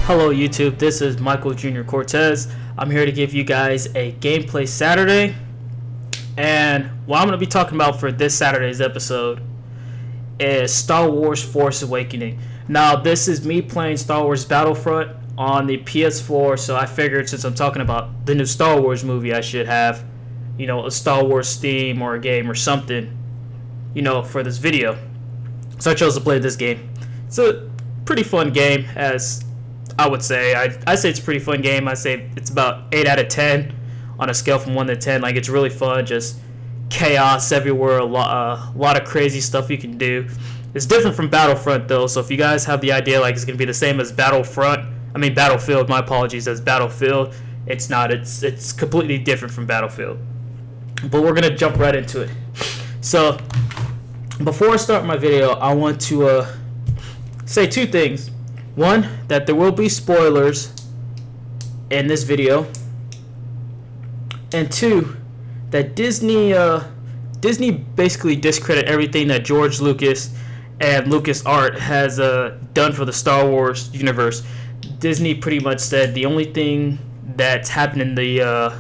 Hello YouTube, this is Michael Jr. Cortez. I'm here to give you guys a gameplay Saturday, and what I'm going to be talking about for this Saturday's episode is Star Wars Force Awakening. Now this is me playing Star Wars Battlefront on the PS4, so I figured since I'm talking about the new Star Wars movie, I should have, a Star Wars theme or a game or something, for this video. So I chose to play this game. It's a pretty fun game, as I would say. I say it's a pretty fun game. I say it's about 8 out of 10 on a scale from 1 to 10. Like, it's really fun, just chaos everywhere, a lot of crazy stuff you can do. It's different from Battlefront though, so if you guys have the idea like it's gonna be the same as Battlefield, my apologies, as Battlefield, it's not. It's completely different from Battlefield. But we're gonna jump right into it. So before I start my video, I want to say two things. One, that there will be spoilers in this video, and two, that Disney basically discredited everything that George Lucas and LucasArts has done for the Star Wars universe. Disney pretty much said the only thing that's happened in the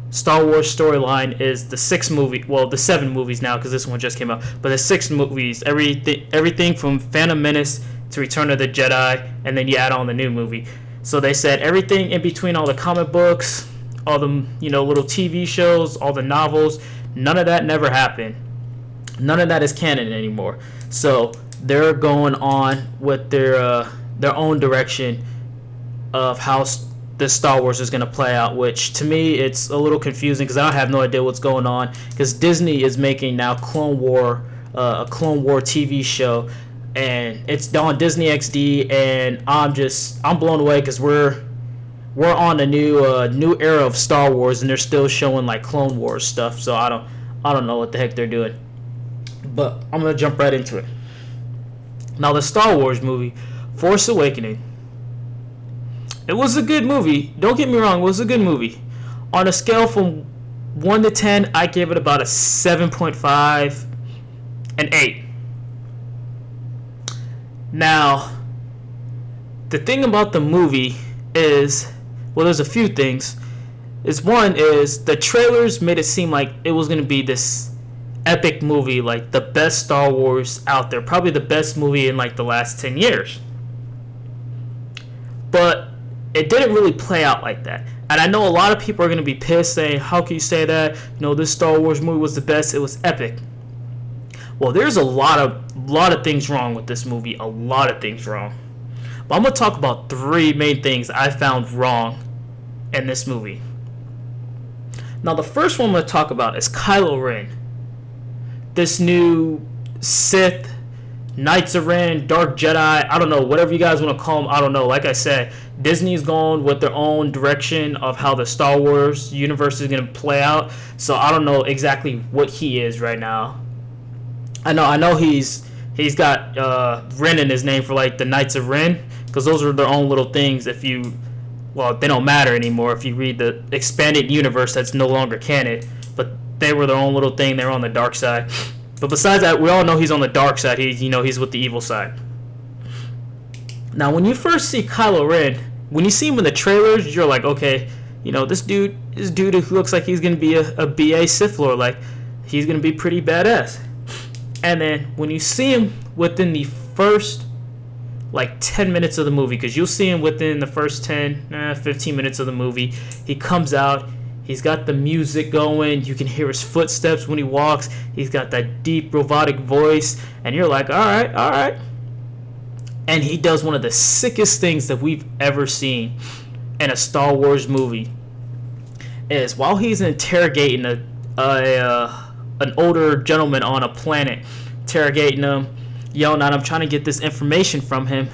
Star Wars storyline is the 7 movies now, because this one just came out, but the 6 movies, everything from Phantom Menace to Return of the Jedi, and then you add on the new movie. So they said everything in between, all the comic books, all the little TV shows, all the novels, none of that never happened. None of that is canon anymore. So they're going on with their own direction of how the Star Wars is going to play out, which to me it's a little confusing because I have no idea what's going on, because Disney is making now a Clone War TV show, and it's on Disney XD, and I'm blown away because we're on a new era of Star Wars, and they're still showing like Clone Wars stuff. So I don't know what the heck they're doing, but I'm gonna jump right into it. Now, the Star Wars movie Force Awakening, it was a good movie. Don't get me wrong, it was a good movie. On a scale from 1 to 10, I gave it about a 7.5 and 8. Now, the thing about the movie is, well, there's a few things. One is the trailers made it seem like it was going to be this epic movie, like the best Star Wars out there, probably the best movie in like the last 10 years. But it didn't really play out like that. And I know a lot of people are going to be pissed, saying, how can you say that? This Star Wars movie was the best. It was epic. Well, there's a lot of things wrong with this movie. A lot of things wrong. But I'm going to talk about 3 main things I found wrong in this movie. Now, the first one I'm going to talk about is Kylo Ren. This new Sith, Knights of Ren, Dark Jedi, I don't know, whatever you guys want to call them, I don't know. Like I said, Disney's going with their own direction of how the Star Wars universe is going to play out. So I don't know exactly what he is right now. I know he's got Ren in his name for like the Knights of Ren, because those are their own little things. They don't matter anymore if you read the expanded universe that's no longer canon, but they were their own little thing. They were on the dark side. But besides that, we all know he's on the dark side. He's with the evil side. Now, when you first see Kylo Ren, when you see him in the trailers, you're like, okay, this dude who looks like he's gonna be a BA Sith Lord, like he's gonna be pretty badass. And then when you see him within the first 10 minutes of the movie, because you'll see him within the first 15 minutes of the movie, he comes out, he's got the music going, you can hear his footsteps when he walks, he's got that deep robotic voice, and you're like, alright. And he does one of the sickest things that we've ever seen in a Star Wars movie, is while he's interrogating an older gentleman on a planet, interrogating him, yelling at him, trying to get this information from him,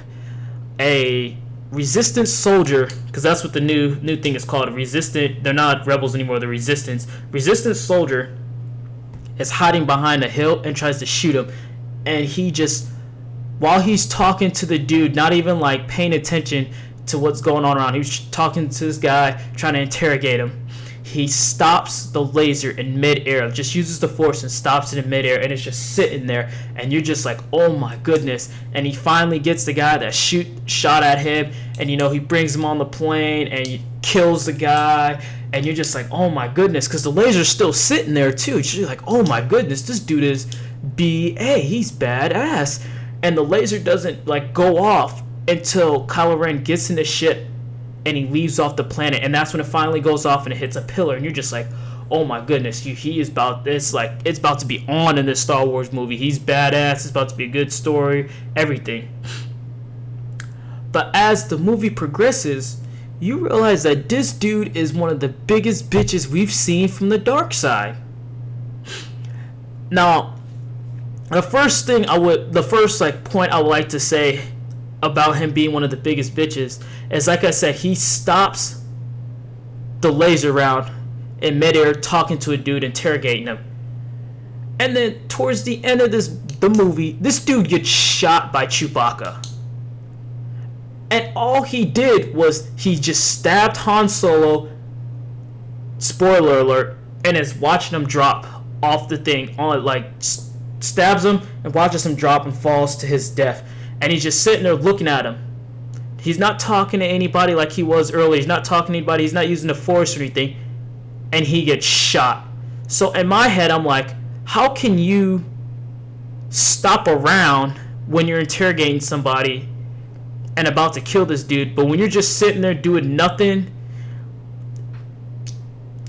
a resistance soldier, because that's what the new thing is called, they're not rebels anymore, they're resistance soldier, is hiding behind a hill and tries to shoot him. And he just, while he's talking to the dude, not even paying attention to what's going on around, he was talking to this guy, trying to interrogate him, he stops the laser in midair, just uses the force and stops it in midair, and it's just sitting there, and you're just like, oh my goodness. And he finally gets the guy that shot at him, and he brings him on the plane and he kills the guy, and you're just like, oh my goodness, because the laser's still sitting there too. You're like, oh my goodness, this dude is BA, he's badass. And the laser doesn't like go off until Kylo Ren gets in the ship and he leaves off the planet, and that's when it finally goes off and it hits a pillar, and you're just like, oh my goodness, he is about this, like, it's about to be on in this Star Wars movie. He's badass, it's about to be a good story, everything. But as the movie progresses, you realize that this dude is one of the biggest bitches we've seen from the dark side. Now, the first point I would like to say about him being one of the biggest bitches is, like I said, he stops the laser round in midair talking to a dude, interrogating him. And then towards the end of the movie, this dude gets shot by Chewbacca. And all he did was he just stabbed Han Solo, spoiler alert, and is watching him drop off the thing, stabs him and watches him drop and falls to his death. And he's just sitting there looking at him. He's not talking to anybody like he was earlier. He's not talking to anybody. He's not using the force or anything. And he gets shot. So in my head, I'm like, how can you stop around when you're interrogating somebody and about to kill this dude, but when you're just sitting there doing nothing,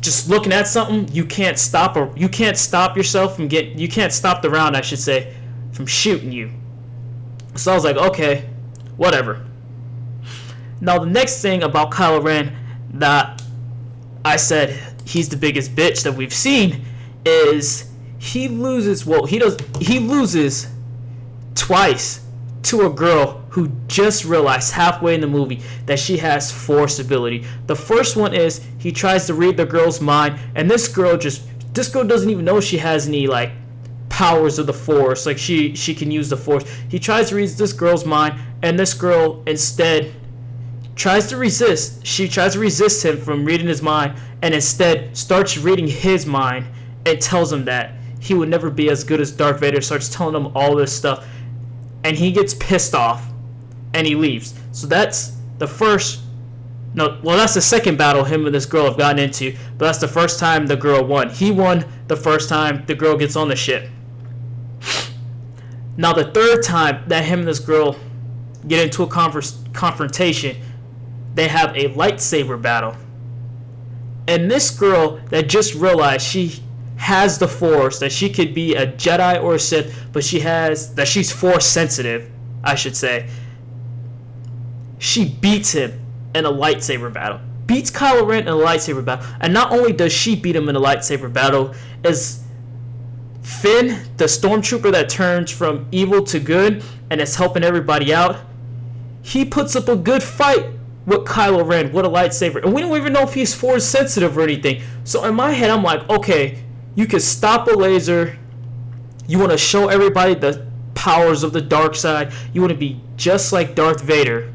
just looking at something, you can't stop yourself from you can't stop the round, I should say, from shooting you. So I was like, okay, whatever. Now the next thing about Kylo Ren that I said he's the biggest bitch that we've seen is he loses twice to a girl who just realized halfway in the movie that she has force ability. The first one is he tries to read the girl's mind, and this girl doesn't even know she has any like powers of the force, like she can use the force. He tries to read this girl's mind, and this girl instead tries to resist. She tries to resist him from reading his mind, and instead starts reading his mind and tells him that he would never be as good as Darth Vader. Starts telling him all this stuff, and he gets pissed off and he leaves. So that's the second battle him and this girl have gotten into, but that's the first time the girl won. He won the first time the girl gets on the ship. Now the third time that him and this girl get into a confrontation, they have a lightsaber battle. And this girl that just realized she has the force, that she could be a Jedi or a Sith, but she's force sensitive, I should say. She beats him in a lightsaber battle. Beats Kylo Ren in a lightsaber battle. And not only does she beat him in a lightsaber battle, is Finn, the stormtrooper that turns from evil to good and is helping everybody out, he puts up a good fight with Kylo Ren with a lightsaber. And we don't even know if he's force sensitive or anything. So in my head, I'm like, okay, you can stop a laser. You want to show everybody the powers of the dark side. You want to be just like Darth Vader.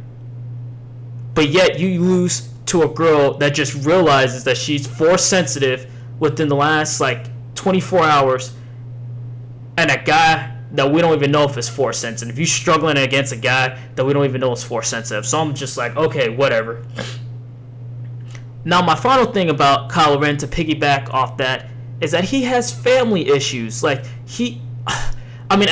But yet you lose to a girl that just realizes that she's force sensitive within the last 24 hours. And a guy that we don't even know if is force sensitive. You're struggling against a guy that we don't even know is force sensitive. So I'm just like, okay, whatever. Now my final thing about Kylo Ren, to piggyback off that, is that he has family issues. I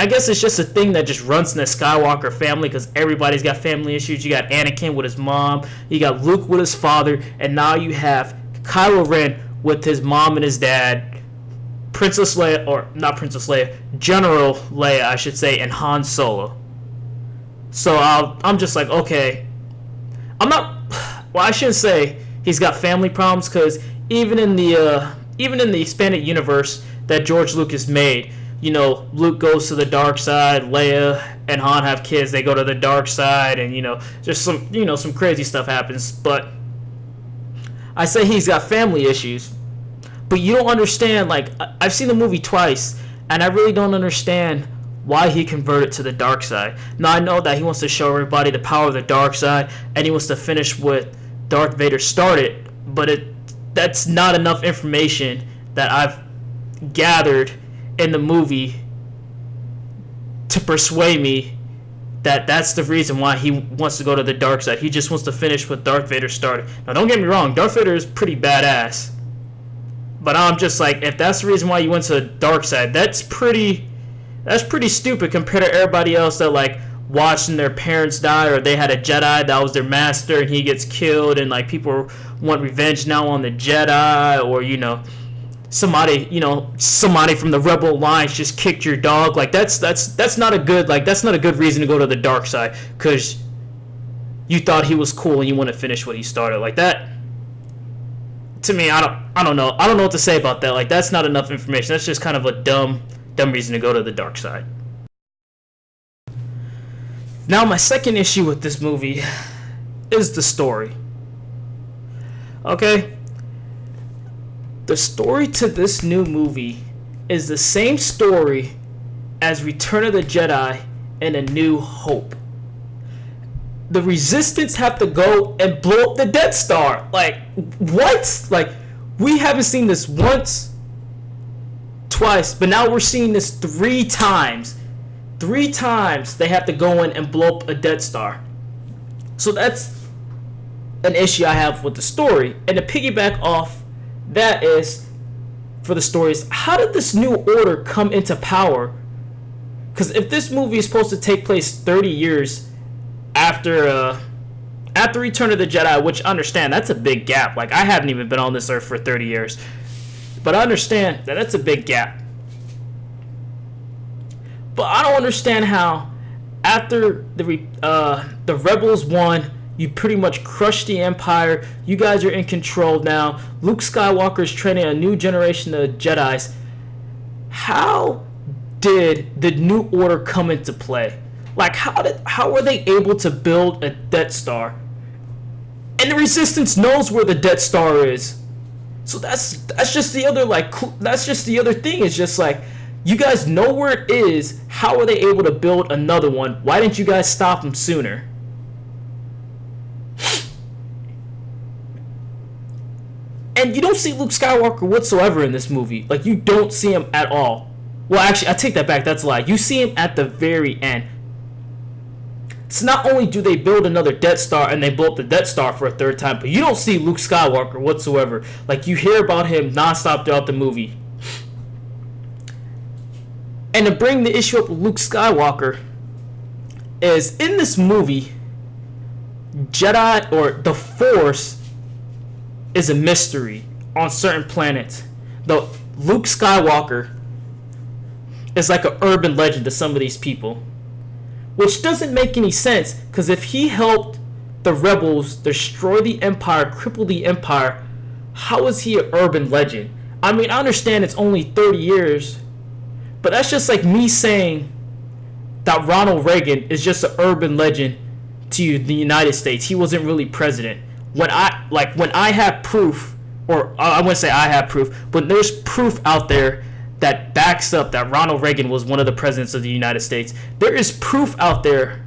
guess it's just a thing that just runs in the Skywalker family, because everybody's got family issues. You got Anakin with his mom, you got Luke with his father, and now you have Kylo Ren with his mom and his dad, Princess Leia, or not Princess Leia, General Leia, I should say, and Han Solo. So I'm just like, okay. I shouldn't say he's got family problems, because even in the expanded universe that George Lucas made, Luke goes to the dark side, Leia and Han have kids, they go to the dark side, and just some crazy stuff happens. But I say he's got family issues, but you don't understand. I've seen the movie twice, and I really don't understand why he converted to the dark side. Now I know that he wants to show everybody the power of the dark side, and he wants to finish what Darth Vader started, but that's not enough information that I've gathered in the movie to persuade me that that's the reason why he wants to go to the dark side. He just wants to finish what Darth Vader started. Now, don't get me wrong, Darth Vader is pretty badass. But I'm just like, if that's the reason why you went to the dark side, that's pretty stupid compared to everybody else that like watching their parents die, or they had a Jedi that was their master and he gets killed, and like people want revenge now on the Jedi, or somebody from the Rebel Alliance just kicked your dog. Like that's not a good reason to go to the dark side because you thought he was cool and you want to finish what he started. Like that, to me, I don't know what to say about that. Like that's not enough information. That's just kind of a dumb reason to go to the dark side. Now, my second issue with this movie is the story. Okay? The story to this new movie is the same story as Return of the Jedi and A New Hope. The Resistance have to go and blow up the Death Star. Like, what? Like, we haven't seen this once, twice, but now we're seeing this 3 times. 3 times they have to go in and blow up a Death Star. So that's an issue I have with the story. And to piggyback off that is, for the stories, how did this new order come into power? Because if this movie is supposed to take place 30 years after Return of the Jedi, which I understand, that's a big gap. Like, I haven't even been on this earth for 30 years. But I understand that that's a big gap. But I don't understand how, after the Rebels won, you pretty much crushed the Empire. You guys are in control now. Luke Skywalker is training a new generation of Jedis. How did the New Order come into play? Like, how were they able to build a Death Star? And the Resistance knows where the Death Star is. So that's just the other thing. It's just like, you guys know where it is. How are they able to build another one? Why didn't you guys stop them sooner? And you don't see Luke Skywalker whatsoever in this movie. Like, you don't see him at all. Well, actually, I take that back. That's a lie. You see him at the very end. So not only do they build another Death Star and they blow up the Death Star for a 3rd time, but you don't see Luke Skywalker whatsoever. Like, you hear about him nonstop throughout the movie. And to bring the issue up with Luke Skywalker is, in this movie, Jedi, or the Force, is a mystery on certain planets. Though Luke Skywalker is like an urban legend to some of these people, which doesn't make any sense, because if he helped the rebels destroy the Empire, cripple the Empire, how is he an urban legend? I mean, I understand it's only 30 years, but that's just like me saying that Ronald Reagan is just an urban legend to the United States. He wasn't really president. When I have proof, or I wouldn't say I have proof, but there's proof out there that backs up that Ronald Reagan was one of the presidents of the United States. There is proof out there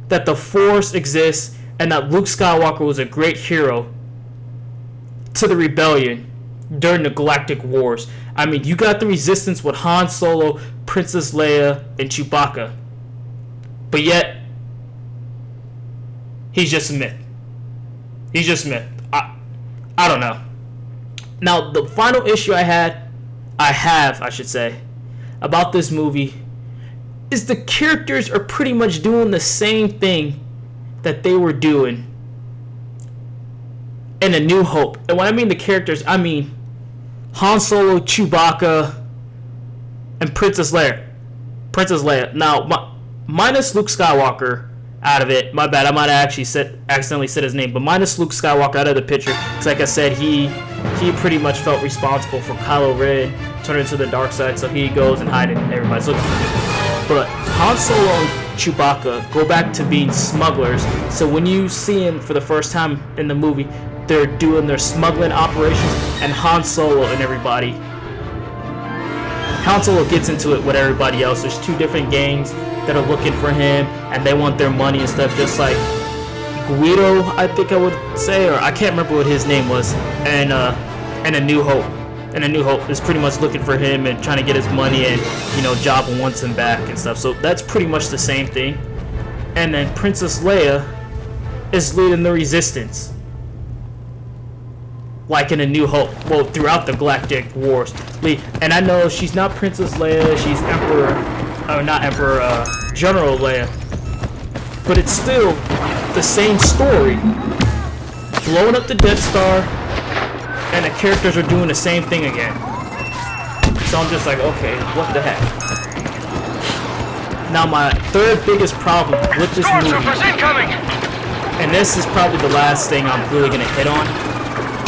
that the Force exists and that Luke Skywalker was a great hero to the rebellion during the Galactic Wars. I mean, you got the Resistance with Han Solo, Princess Leia, and Chewbacca. But yet, he's just a myth. He's just a myth. I don't know. Now, the final issue I have, about this movie is the characters are pretty much doing the same thing that they were doing in A New Hope. And when I mean the characters, I mean Han Solo, Chewbacca, and Princess Leia. Now, minus Luke Skywalker out of it. My bad. I might have actually accidentally said his name, but minus Luke Skywalker out of the picture, because like I said, he pretty much felt responsible for Kylo Ren turning to the dark side, so he goes and hides and everybody's looking for him. But Han Solo and Chewbacca go back to being smugglers. So when you see him for the first time in the movie, they're doing their smuggling operations, and Han Solo and everybody. Han Solo gets into it with everybody else. There's 2 different gangs that are looking for him, and they want their money and stuff, just like Guido, I think I would say, or I can't remember what his name was, and A New Hope. And A New Hope is pretty much looking for him and trying to get his money, and Jabba wants him back and stuff. So that's pretty much the same thing. And then Princess Leia is leading the Resistance, like in A New Hope. Well, throughout the Galactic Wars. And I know she's not Princess Leia, she's General Leia. But it's still the same story. Blowing up the Death Star, and the characters are doing the same thing again. So I'm just like, okay, what the heck? Now my third biggest problem with this movie, and this is probably the last thing I'm really gonna hit on,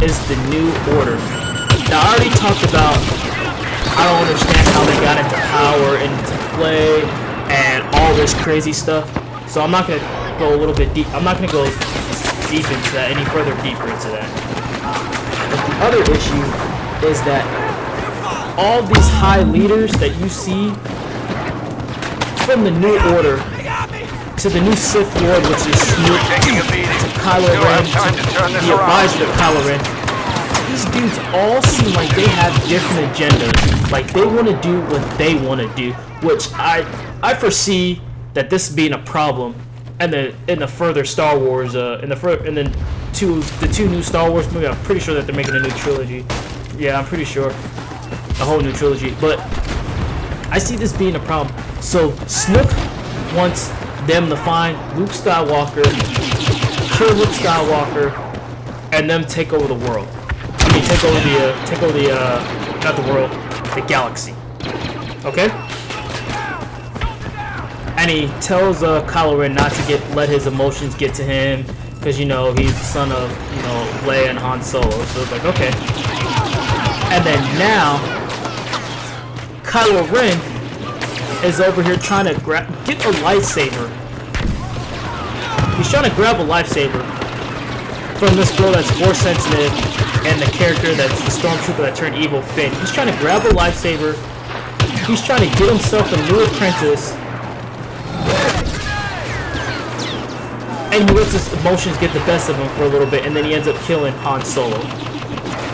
is the New Order. Now I already talked about I don't understand how they got into power and into play and all this crazy stuff. So I'm not gonna go a little bit deep. I'm not gonna go deep into that, any further deeper into that. But the other issue is that all these high leaders that you see, from the New Order to the new Sith Lord, which is Snoke, to Kylo Ren, to the advisor to Kylo Ren, these dudes all seem like they have different agendas. Like they want to do what they want to do, which I foresee that this being a problem. And then in the further Star Wars, the two new Star Wars movies, I'm pretty sure that they're making a new trilogy. Yeah, I'm pretty sure, a whole new trilogy. But I see this being a problem. So Snoke wants them to find Luke Skywalker, kill Luke Skywalker, and them take over the world. I mean, not the world, the galaxy. Okay? And he tells Kylo Ren not to let his emotions get to him, because he's the son of Leia and Han Solo. So it's like, okay. And then now Kylo Ren is over here trying to get a lightsaber. He's trying to grab a lightsaber from this girl that's force sensitive and the character that's the stormtrooper that turned evil, Finn. He's trying to grab a lightsaber. He's trying to get himself a new apprentice. And he lets his emotions get the best of him for a little bit, and then he ends up killing Han Solo.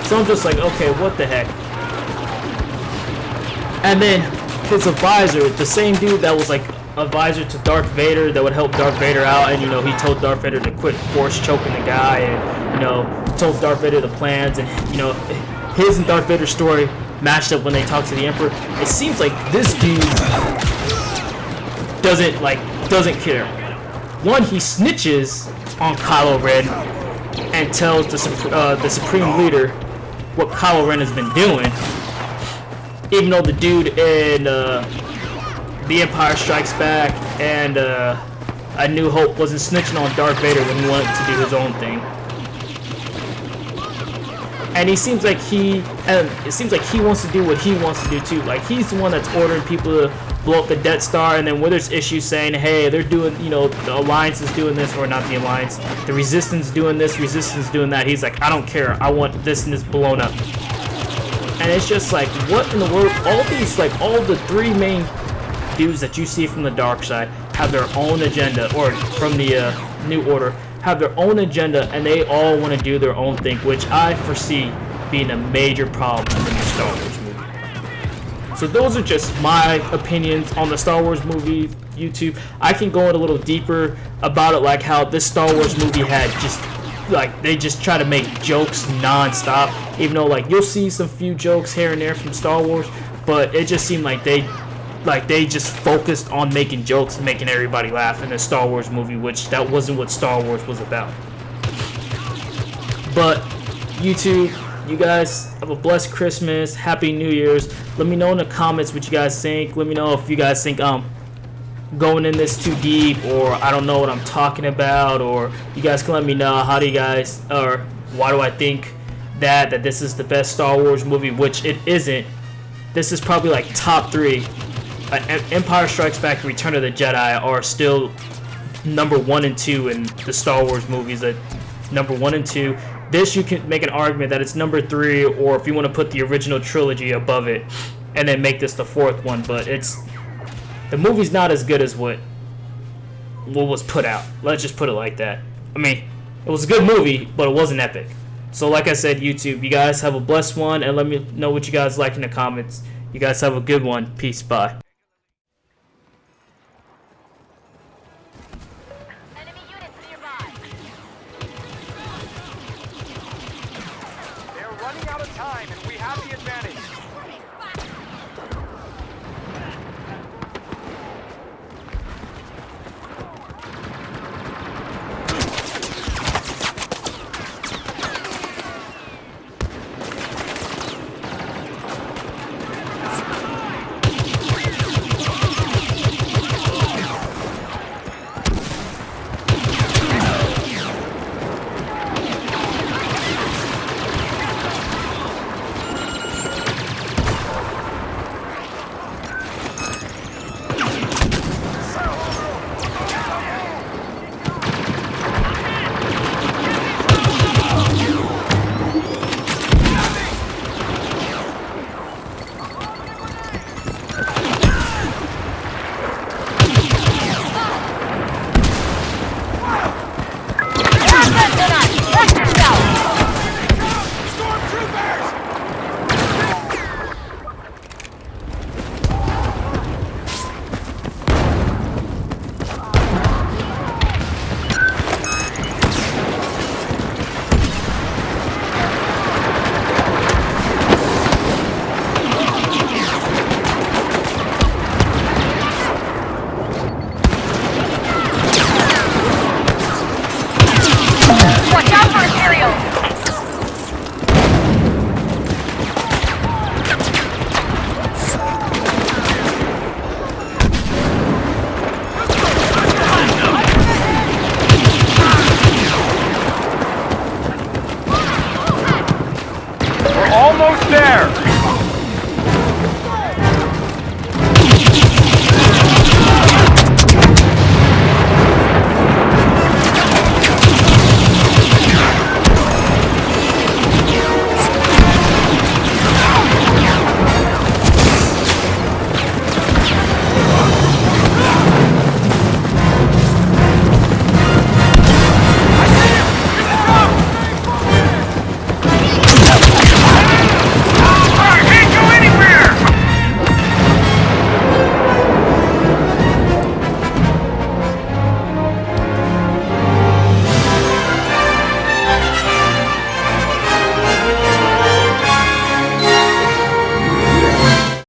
So I'm just like, okay, what the heck? And then his advisor, the same dude that was like advisor to Darth Vader, that would help Darth Vader out, and he told Darth Vader to quit force choking the guy, and told Darth Vader the plans, and his and Darth Vader's story matched up when they talked to the Emperor. It seems like this dude doesn't care. One, he snitches on Kylo Ren and tells the Supreme Leader what Kylo Ren has been doing, even though the dude in The Empire Strikes Back and A New Hope wasn't snitching on Darth Vader when he wanted to do his own thing. And it seems like he wants to do what he wants to do too. Like he's the one that's ordering people to blow up the Death Star, and then when there's issues saying, hey, they're doing, the Alliance is doing this, or not the Alliance, the Resistance doing this, Resistance doing that. He's like, I don't care. I want this and this blown up. And it's just like, what in the world? All the three main dudes that you see from the dark side have their own agenda, or from the New Order, have their own agenda, and they all want to do their own thing, which I foresee being a major problem in the Star Wars movie. So those are just my opinions on the Star Wars movie, YouTube. I can go in a little deeper about it, like how this Star Wars movie had they just try to make jokes non-stop, even though you'll see some few jokes here and there from Star Wars, but it just seemed like they just focused on making jokes and making everybody laugh in the Star Wars movie, which that wasn't what Star Wars was about. But YouTube, you guys have a blessed Christmas, Happy New Year's. Let me know in the comments what you guys think. Let me know if you guys think going in this too deep, or I don't know what I'm talking about, or you guys can let me know how do you guys, or why do I think that this is the best Star Wars movie, which it isn't. This is probably top 3. Empire Strikes Back and Return of the Jedi are still number 1 and 2 in the Star Wars movies. Number 1 and 2. This, you can make an argument that it's number 3, or if you want to put the original trilogy above it, and then make this the 4th one. But the movie's not as good as what was put out. Let's just put it like that. I mean, it was a good movie, but it wasn't epic. So like I said, YouTube, you guys have a blessed one, and let me know what you guys like in the comments. You guys have a good one. Peace. Bye.